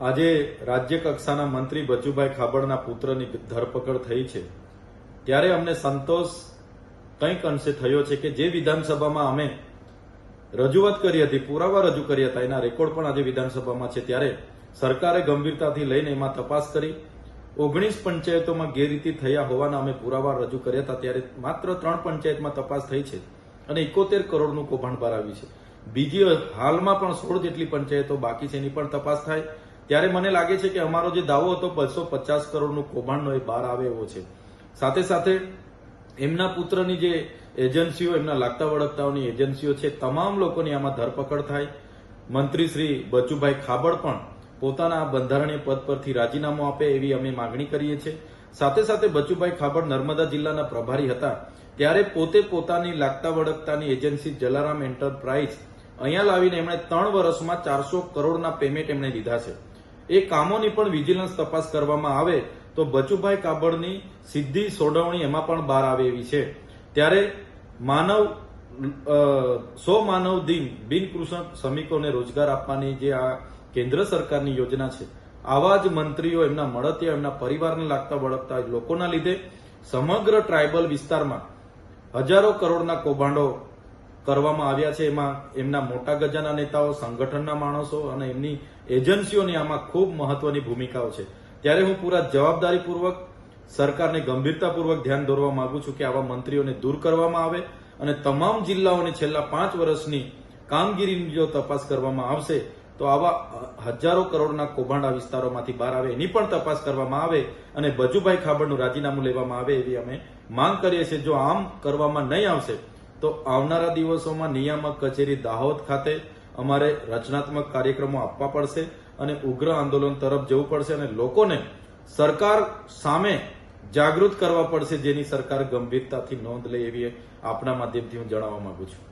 આજે રાજ્ય કક્ષાના મંત્રી બચુભાઈ ખાબડના પુત્રની ધરપકડ થઈ છે ત્યારે અમને સંતોષ કંઈક અંશે થયો છે કે જે વિધાનસભામાં અમે રજૂઆત કરી હતી, પુરાવા રજૂ કર્યા હતા, એના રેકોર્ડ પણ આજે વિધાનસભામાં છે. ત્યારે સરકારે ગંભીરતાથી લઈને એમાં તપાસ કરી 19 પંચાયતોમાં ગેરરીતિ થયા હોવાના અમે પુરાવા રજૂ કર્યા હતા. ત્યારે માત્ર 3 પંચાયતમાં તપાસ થઈ છે અને 71 કરોડનું કૌભાંડ બહાર આવ્યું છે. બીજી હાલમાં પણ 16 જેટલી પંચાયતો બાકી છે, એની પણ તપાસ થાય. ત્યારે મને લાગે છે કે અમારો જે દાવો હતો 250 કરોડનું કૌભાંડનો એ બહાર આવે એવો છે. સાથે સાથે એમના પુત્રની જે એજન્સીઓ, એમના લાગતા વળગતાઓની એજન્સીઓ છે, તમામ લોકોની આમાં ધરપકડ થાય. મંત્રી શ્રી બચુભાઈ ખાબડ પણ પોતાના બંધારણીય પદ પરથી રાજીનામું આપે એવી અમે માગણી કરીએ છીએ. સાથે સાથે બચુભાઈ ખાબડ નર્મદા જિલ્લાના પ્રભારી હતા ત્યારે પોતે પોતાની લાગતા વળગતાની એજન્સી જલારામ એન્ટરપ્રાઇઝ અહીંયા લાવીને એમણે 3 વર્ષમાં 400 કરોડના પેમેન્ટ એમણે લીધા છે. એ કામોની પણ વિજિલન્સ તપાસ કરવામાં આવે તો બચુભાઈ ખાબડની સીધી સોડવણી એમાં પણ બહાર આવે એવી છે. ત્યારે 100 માનવ દિન બિનકૃષક શ્રમિકોને રોજગાર આપવાની જે આ કેન્દ્ર સરકારની યોજના છે, આવા જ મંત્રીઓ, એમના મળતિયા, એમના પરિવારને લાગતા વળગતા લોકોના લીધે સમગ્ર ટ્રાયબલ વિસ્તારમાં હજારો કરોડના કૌભાંડો કરવામાં આવ્યા છે. એમાં એમના મોટા ગજાના નેતાઓ, સંગઠનના માણસો અને એમની એજન્સીઓની આમાં ખૂબ મહત્વની ભૂમિકાઓ છે. ત્યારે હું પૂરા જવાબદારીપૂર્વક સરકારને ગંભીરતાપૂર્વક ધ્યાન દોરવા માંગુ છું કે આવા મંત્રીઓને દૂર કરવામાં આવે અને તમામ જિલ્લાઓની છેલ્લા 5 વર્ષની કામગીરીની જો તપાસ કરવામાં આવશે તો આવા હજારો કરોડના કૌભાંડ આ વિસ્તારોમાંથી બહાર આવે, એની પણ તપાસ કરવામાં આવે અને બચુભાઈ ખાબડનું રાજીનામું લેવામાં આવે એવી અમે માંગ કરીએ છીએ. જો આમ કરવામાં નહીં આવશે તો આવનારા દિવસોમાં નિયામક કચેરી દાહોદ ખાતે અમારે રચનાત્મક કાર્યક્રમો આપવા પડશે અને ઉગ્ર આંદોલન તરફ જવું પડશે અને લોકોને સરકાર સામે જાગૃત કરવા પડશે, જેની સરકાર ગંભીરતાથી નોંધ લે એવી આપના માધ્યમથી હું જણાવવા માંગુ છું.